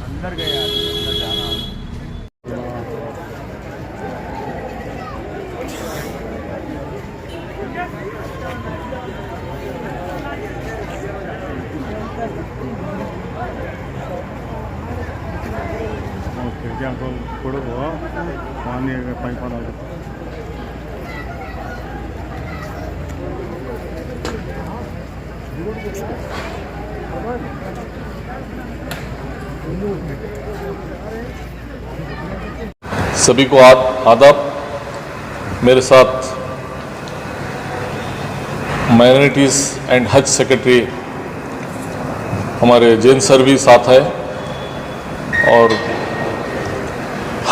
अंदर गया अंदर जाना ओके क्या ಕೊಡೋದು ಪಾನಿ ಪೈಪ್ ಆಗುತ್ತೆ सभी को आदाब। मेरे साथ माइनॉरिटीज़ एंड हज सेक्रेटरी हमारे जैन सर भी साथ है और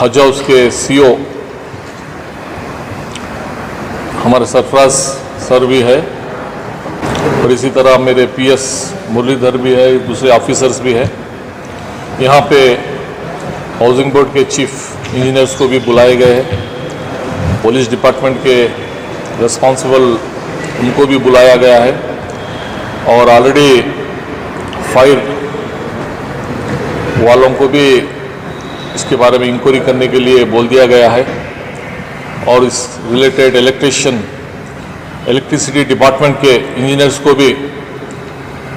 हज हाउस के सीईओ हमारे सरफराज सर भी है और इसी तरह मेरे पीएस मुरलीधर भी है, दूसरे ऑफिसर्स भी है। यहाँ पे हाउसिंग बोर्ड के चीफ इंजीनियर्स को भी बुलाए गए हैं, पुलिस डिपार्टमेंट के रिस्पॉन्सिबल उनको भी बुलाया गया है और ऑलरेडी फायर वालों को भी इसके बारे में इंक्वायरी करने के लिए बोल दिया गया है और इस रिलेटेड इलेक्ट्रिसिटी डिपार्टमेंट के इंजीनियर्स को भी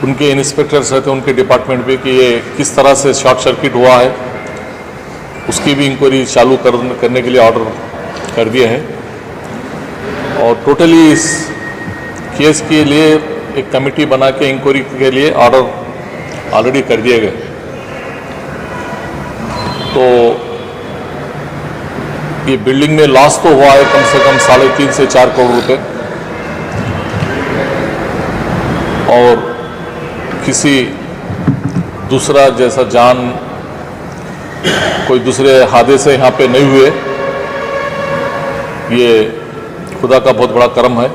उनके इंस्पेक्टर्स रहते हैं उनके डिपार्टमेंट पे कि ये किस तरह से शॉर्ट सर्किट हुआ है उसकी भी इंक्वायरी चालू करने के लिए ऑर्डर कर दिए हैं और टोटली इस केस के लिए एक कमेटी बना के इंक्वायरी के लिए ऑर्डर ऑलरेडी कर दिए गए। तो ये बिल्डिंग में लॉस तो हुआ है कम से कम 3.5 से 4 करोड़ रुपए और किसी दूसरा जैसा जान कोई दूसरे हादसे यहाँ पे नहीं हुए, ये खुदा का बहुत बड़ा करम है।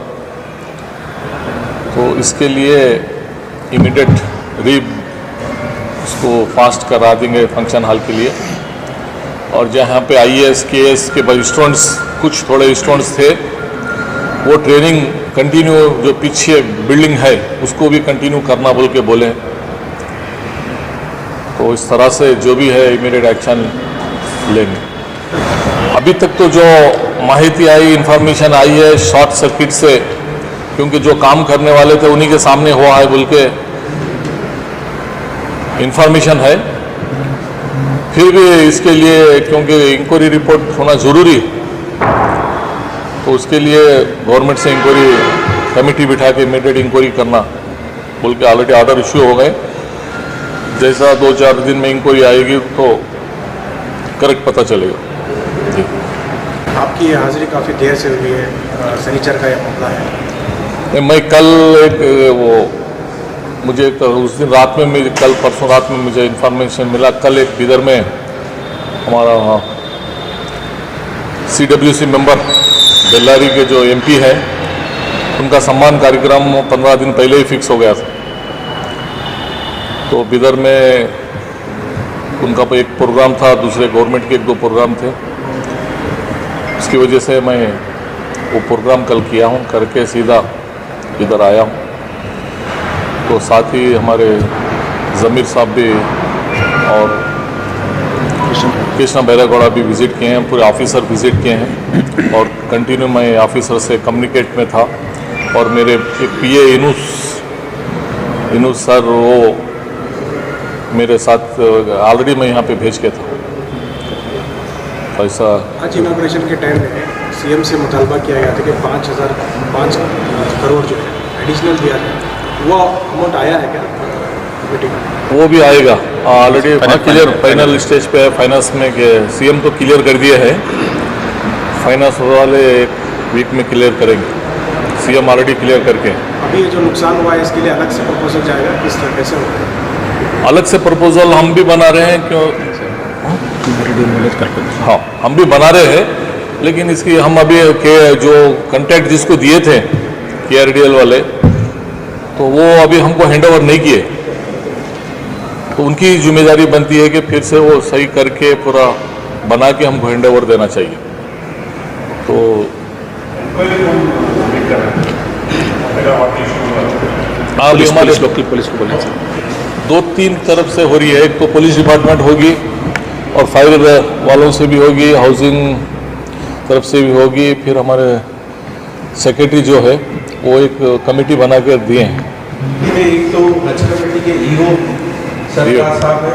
तो इसके लिए इमीडिएट उसको फास्ट करा देंगे फंक्शन हॉल के लिए और जहाँ पे IAS KS के स्टूडेंट्स कुछ थोड़े स्टूडेंट्स थे वो ट्रेनिंग कंटिन्यू जो पीछे बिल्डिंग है उसको भी कंटिन्यू करना बोल के बोले। तो इस तरह से जो भी है इमीडिएट एक्शन लेंगे। अभी तक तो जो माहिती आई इंफॉर्मेशन आई है शॉर्ट सर्किट से, क्योंकि जो काम करने वाले थे उन्हीं के सामने हुआ है बोल के इंफॉर्मेशन है। फिर भी इसके लिए क्योंकि इंक्वायरी रिपोर्ट होना ज़रूरी तो उसके लिए गवर्नमेंट से इंक्वायरी कमेटी बिठा के इमीडिएट इंक्वायरी करना बोल के ऑलरेडी ऑर्डर इश्यू हो गए। जैसा 2-4 दिन में इंक्वायरी आएगी तो करेक्ट पता चलेगा। जी आपकी हाजिरी काफ़ी देर से हुई है, शनिचर का यह मामला है। मैं कल मुझे उस दिन रात में कल परसों रात में मुझे इन्फॉर्मेशन मिला, कल एक बिदर में हमारा CWC मेंबर बेल्लारी के जो MP है उनका सम्मान कार्यक्रम 15 दिन पहले ही फिक्स हो गया था। तो बिदर में उनका एक प्रोग्राम था, दूसरे गवर्नमेंट के 1-2 प्रोग्राम थे, उसकी वजह से मैं वो प्रोग्राम कल किया हूँ, करके सीधा इधर आया हूँ। तो साथ ही हमारे ज़मीर साहब भी और कृष्णा बैरागौड़ा भी विज़िट किए हैं, पूरे ऑफिसर विज़िट किए हैं और कंटिन्यू मैं ऑफिसर से कम्युनिकेट में था और मेरे एक PA इनूस सर वो मेरे साथ ऑलरेडी मैं यहाँ पे भेज के था। ऐसा आज इनॉग्रेशन के टाइम में CM से मुतालबा किया गया था कि 5 करोड़ जो है एडिशनल दिया है, वो अमाउंट आया है क्या? वो भी आएगा ऑलरेडी क्लियर फाइनल स्टेज पे है। फाइनेंस में CM तो क्लियर कर दिए है, फाइनेंस वाले एक वीक में क्लियर करेंगे, CM ऑलरेडी क्लियर करके। अभी जो नुकसान हुआ है इसके लिए अलग से प्रपोजल जाएगा, किस तरह कैसे होगा? अलग से प्रपोजल हम भी बना रहे हैं, क्यों हाँ हम भी बना रहे हैं, लेकिन इसकी हम अभी जो कॉन्ट्रैक्ट जिसको दिए थे KRDL वाले तो वो अभी हमको हैंड ओवर नहीं किए, तो तो उनकी जिम्मेदारी बनती है कि फिर से वो सही करके पूरा बना के हमको हैंड ओवर देना चाहिए। तो आप हमारे लोकल पुलिस को बोलना चाहिए। 2-3 तरफ से हो रही है। एक तो पुलिस डिपार्टमेंट होगी और फायर वालों से भी होगी, हाउसिंग तरफ से भी होगी, फिर हमारे सेक्रेटरी जो है वो एक कमेटी बना कर दिए हैं। एक तो हज कमेटी के ईओ सरकार साहब है,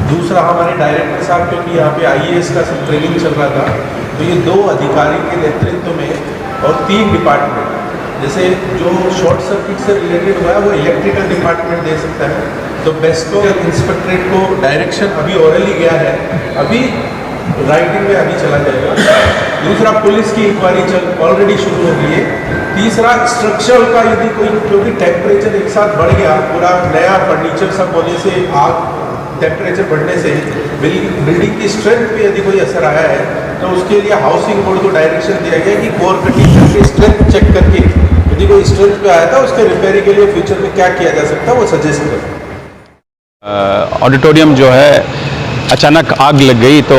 दूसरा हमारे डायरेक्टर साहब, क्योंकि यहाँ पे आईएएस का सब ट्रेनिंग चल रहा था, तो ये 2 अधिकारी के नेतृत्व में और 3 डिपार्टमेंट, जैसे जो शॉर्ट सर्किट से रिलेटेड हुआ है वो इलेक्ट्रिकल डिपार्टमेंट दे सकता है, तो बेस्को इंस्पेक्टरेट को डायरेक्शन अभी ओरली गया है, अभी राइटिंग में अभी चला जाएगा। दूसरा पुलिस की इंक्वायरी ऑलरेडी शुरू हो गई है। तीसरा स्ट्रक्चर का यदि कोई, क्योंकि टेम्परेचर एक साथ बढ़ गया, पूरा नया फर्नीचर सब होने से, आग टेम्परेचर बढ़ने से बिल्डिंग की स्ट्रेंथ पे यदि कोई असर आया है तो उसके लिए हाउसिंग बोर्ड को डायरेक्शन दिया गया कि कोर कटिंग करके स्ट्रेंथ चेक करके यदि कोई स्ट्रेंथ पे आया था उसके रिपेयरिंग के लिए फ्यूचर में क्या किया जा सकता है वो सजेस्ट करें। ऑडिटोरियम जो है अचानक आग लग गई, तो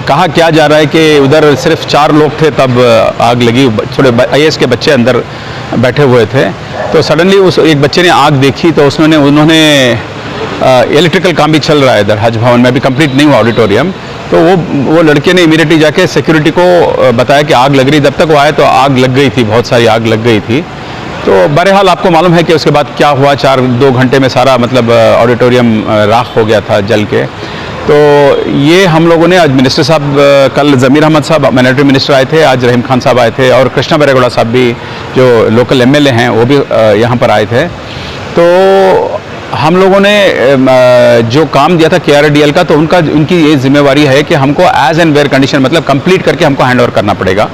कहा क्या जा रहा है कि उधर सिर्फ 4 लोग थे तब आग लगी, थोड़े आईएएस के बच्चे अंदर बैठे हुए थे। तो सडनली उस एक बच्चे ने आग देखी, तो उन्होंने इलेक्ट्रिकल काम भी चल रहा है इधर हज भवन में, अभी कंप्लीट नहीं हुआ ऑडिटोरियम, तो वो लड़के ने इमीडिएटली जाके सिक्योरिटी को बताया कि आग लग रही। जब तक वो आए तो आग लग गई थी, बहुत सारी आग लग गई थी। तो बहरहाल आपको मालूम है कि उसके बाद क्या हुआ, 2 घंटे में सारा मतलब ऑडिटोरियम राख हो गया था जल के। तो ये हम लोगों ने आज मिनिस्टर साहब, कल ज़मीर अहमद साहब माइनॉरिटी मिनिस्टर आए थे, आज रहीम खान साहब आए थे, और कृष्णा बैरेगौड़ा साहब भी जो लोकल एमएलए हैं वो भी यहाँ पर आए थे। तो हम लोगों ने जो काम दिया था KRDL का, तो उनकी ये जिम्मेवारी है कि हमको एज एंड वेयर कंडीशन मतलब कंप्लीट करके हमको हैंड ओवर करना पड़ेगा।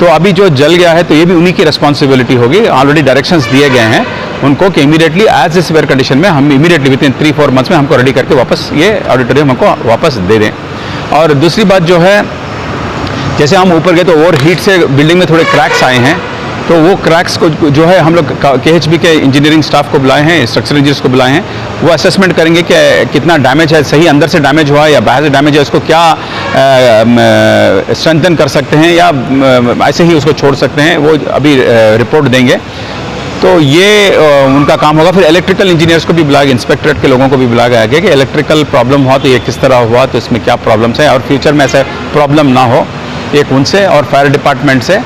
तो अभी जो जल गया है तो ये भी उन्हीं की रिस्पॉन्सिबिलिटी होगी। ऑलरेडी डायरेक्शंस दिए गए हैं उनको कि इमीडिएटली एज इस वेयर कंडीशन में हम इमीडिएटली विदिन 3-4 मंथ्स में हमको रेडी करके वापस ये ऑडिटोरियम हमको वापस दे दें। और दूसरी बात जो है, जैसे हम ऊपर गए तो ओवर हीट से बिल्डिंग में थोड़े क्रैक्स आए हैं, तो वो क्रैक्स को जो है हम लोग KHB के इंजीनियरिंग स्टाफ को बुलाए हैं, स्ट्रक्चरल इंजीनियर्स को बुलाए हैं, वो असेसमेंट करेंगे कि कितना डैमेज है, सही अंदर से डैमेज हुआ है या बाहर से डैमेज है, उसको क्या स्ट्रेंथन कर सकते हैं या ऐसे ही उसको छोड़ सकते हैं, वो अभी रिपोर्ट देंगे। तो ये उनका काम होगा। फिर इलेक्ट्रिकल इंजीनियर्स को भी बुलाया गया, इंस्पेक्टरेट के लोगों को भी बुलाया गया कि इलेक्ट्रिकल प्रॉब्लम हुआ तो ये किस तरह हुआ, तो इसमें क्या प्रॉब्लम्स हैं और फ्यूचर में ऐसे प्रॉब्लम ना हो, एक उनसे और फायर डिपार्टमेंट से।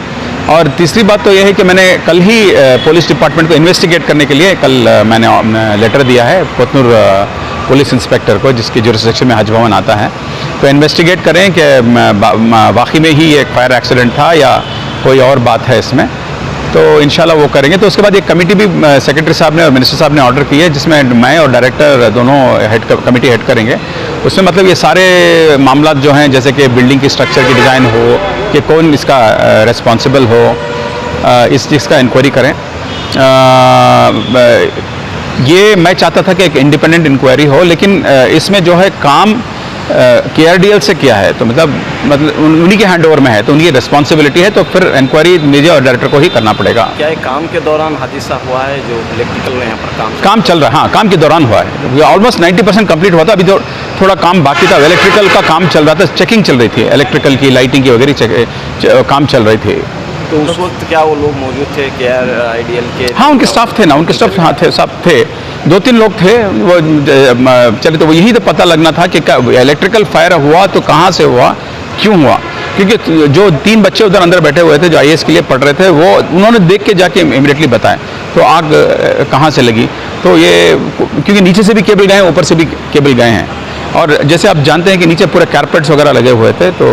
और तीसरी बात तो ये है कि मैंने कल ही पुलिस डिपार्टमेंट को इन्वेस्टिगेट करने के लिए कल मैंने लेटर दिया है कोतनूर पुलिस इंस्पेक्टर को, जिसकी जुरिसडिक्शन में हज भवन आता है, तो इन्वेस्टिगेट करें कि वाकई में ही एक फायर एक्सीडेंट था या कोई और बात है इसमें, तो इंशाल्लाह वो करेंगे। तो उसके बाद एक कमेटी भी सेक्रेटरी साहब ने और मिनिस्टर साहब ने ऑर्डर की है, जिसमें मैं और डायरेक्टर दोनों कमेटी हेड करेंगे। उसमें मतलब ये सारे मामला जो हैं, जैसे कि बिल्डिंग की स्ट्रक्चर की डिज़ाइन हो, कि कौन इसका रिस्पॉन्सिबल हो, इस चीज़ का इंक्वायरी करें। ये मैं चाहता था कि एक इंडिपेंडेंट इंक्वायरी हो, लेकिन इसमें जो है काम KRDL से किया है, तो मतलब उन्हीं के हैंडओवर में है, तो उनकी रिस्पॉन्सिबिलिटी है, तो फिर इंक्वायरी मुझे और डायरेक्टर को ही करना पड़ेगा। क्या एक काम के दौरान हादसा हुआ है जो इलेक्ट्रिकल में यहाँ पर काम चल रहा है? हाँ, काम के दौरान हुआ है। ऑलमोस्ट 90% कंप्लीट हुआ था, अभी तो थोड़ा काम बाकी था। इलेक्ट्रिकल का काम चल रहा था, चेकिंग चल रही थी, इलेक्ट्रिकल की, लाइटिंग की वगैरह काम चल रही थी। तो उस वक्त क्या वो लोग मौजूद थे KRDL के? हाँ, उनके स्टाफ थे ना, उनके स्टाफ हाँ थे, सब थे, 2-3 लोग थे वो चले। तो वो यही तो पता लगना था कि इलेक्ट्रिकल फायर हुआ तो कहाँ से हुआ, क्यों हुआ, क्योंकि जो 3 बच्चे उधर अंदर बैठे हुए थे जो IAS के लिए पढ़ रहे थे, वो उन्होंने देख के जाके इमीडिएटली बताया तो आग कहाँ से लगी। तो ये क्योंकि नीचे से भी केबल गए हैं, ऊपर से भी केबल गए हैं, और जैसे आप जानते हैं कि नीचे पूरे कारपेट्स वगैरह लगे हुए थे, तो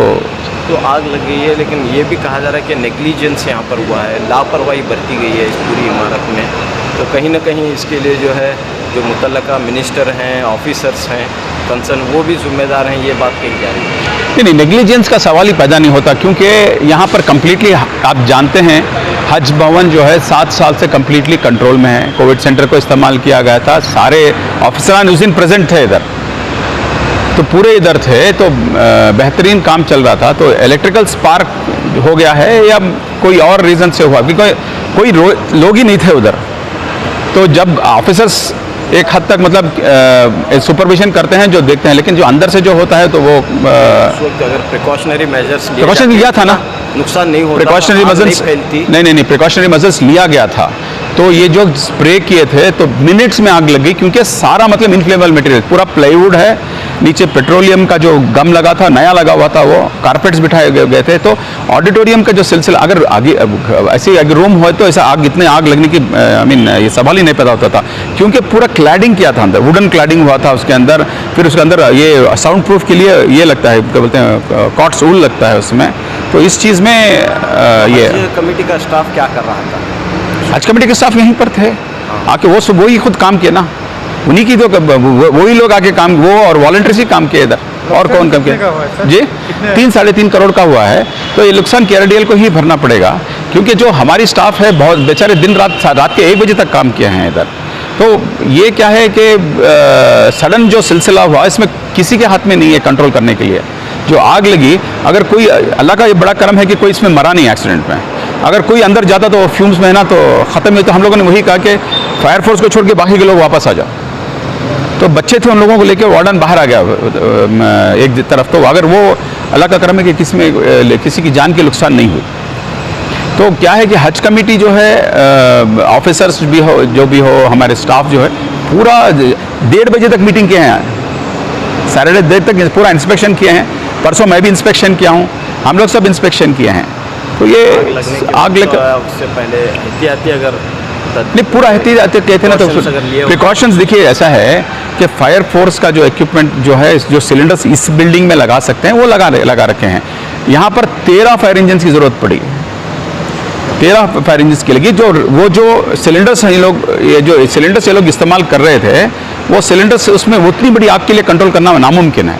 आग लग गई है। लेकिन ये भी कहा जा रहा है कि नेग्लिजेंस यहाँ पर हुआ है, लापरवाही बरती गई है इस पूरी इमारत में। तो कहीं ना कहीं इसके लिए जो है जो मुतल्लका मिनिस्टर हैं, ऑफिसर्स हैं कंसर्न, वो भी जिम्मेदार हैं, ये बात कही जा रही है। नहीं, नेग्लिजेंस का सवाल ही पैदा नहीं होता, क्योंकि यहाँ पर कम्प्लीटली आप जानते हैं हज भवन जो है 7 साल से कम्प्लीटली कंट्रोल में है। कोविड सेंटर को इस्तेमाल किया गया था, सारे ऑफिसरान उस दिन प्रेजेंट थे इधर, तो पूरे इधर थे, तो बेहतरीन काम चल रहा था। तो इलेक्ट्रिकल स्पार्क हो गया है या कोई और रीज़न से हुआ, क्योंकि कोई लोग ही नहीं थे उधर। तो जब ऑफिसर्स एक हद तक मतलब सुपरविजन करते हैं, जो देखते हैं, लेकिन जो अंदर से जो होता है तो वो उस वक्त अगर प्रिकॉशनरी मेजर्स प्रिकॉशन लिया था ना, नुकसान नहीं होता, प्रिकॉशनरी आग मेजर्स नहीं फैलती। नहीं, प्रिकॉशनरी मेजर्स लिया गया था। तो ये जो स्प्रे किए थे तो मिनट्स में आग लग गई, क्योंकि सारा मतलब इनफ्लेमेबल मटेरियल, पूरा प्लाईवुड है, नीचे पेट्रोलियम का जो गम लगा था, नया लगा हुआ था, वो कारपेट्स बिठाए गए थे। तो ऑडिटोरियम का जो सिलसिला, अगर आगे ऐसे अगर रूम हो तो ऐसा आग, इतने आग लगने की आई मीन ये सवाल ही नहीं पैदा होता था, क्योंकि पूरा क्लैडिंग किया था अंदर, वुडन क्लैडिंग हुआ था उसके अंदर। फिर उसके अंदर ये साउंड प्रूफ के लिए ये लगता है, क्या बोलते हैं, कॉट्स ऊल लगता है उसमें। तो इस चीज़ में ये कमेटी का स्टाफ क्या कर रहा था? हज कमेटी के स्टाफ यहीं पर थे आके, वो ही खुद काम किए ना, उन्हीं की तो वही लोग आके काम, वो और वॉलंटियर्स ही काम किए इधर, और कौन काम किया जी। 3-3.5 करोड़ का हुआ है, तो ये नुकसान KRDL को ही भरना पड़ेगा, क्योंकि जो हमारी स्टाफ है बहुत बेचारे दिन रात के 1 बजे तक काम किए हैं इधर। तो ये क्या है कि सडन जो सिलसिला हुआ, इसमें किसी के हाथ में नहीं है कंट्रोल करने के लिए। जो आग लगी, अगर कोई, अल्लाह का ये बड़ा करम है कि कोई इसमें मरा नहीं एक्सीडेंट में, अगर कोई अंदर जाता तो फ्यूम्स में है ना तो ख़त्म हुई। तो हम लोगों ने वही कहा कि फायर फोर्स को छोड़ के बाकी के लोग वापस आ जाओ। तो बच्चे थे, उन लोगों को लेकर वार्डन बाहर आ गया एक तरफ। तो अगर वो अल्लाह का करम है कि किसी की जान की नुकसान नहीं हुई। तो क्या है कि हज कमेटी जो है, ऑफिसर्स भी हो, जो भी हो, हमारे स्टाफ जो है, पूरा 1:30 बजे तक मीटिंग किए हैं, सैटरडे देर तक पूरा इंस्पेक्शन किए हैं। परसों मैं भी इंस्पेक्शन किया हूँ, हम लोग सब इंस्पेक्शन किए हैं। तो ये आग लग, उससे पहले एहतियाती अगर नहीं, पूरा एहतियाती कहते ना, तो प्रिकॉशंस देखिए ऐसा है कि फायर फोर्स का जो इक्विपमेंट जो है, जो सिलेंडर्स इस बिल्डिंग में लगा सकते हैं वो लगा रखे हैं। यहाँ पर 13 फायर इंजन की ज़रूरत पड़ी, 13 फायर इंजन की लगी। जो सिलेंडर्स ये लोग इस्तेमाल कर रहे थे, वो सिलेंडर्स, उसमें उतनी बड़ी आग के लिए कंट्रोल करना नामुमकिन है।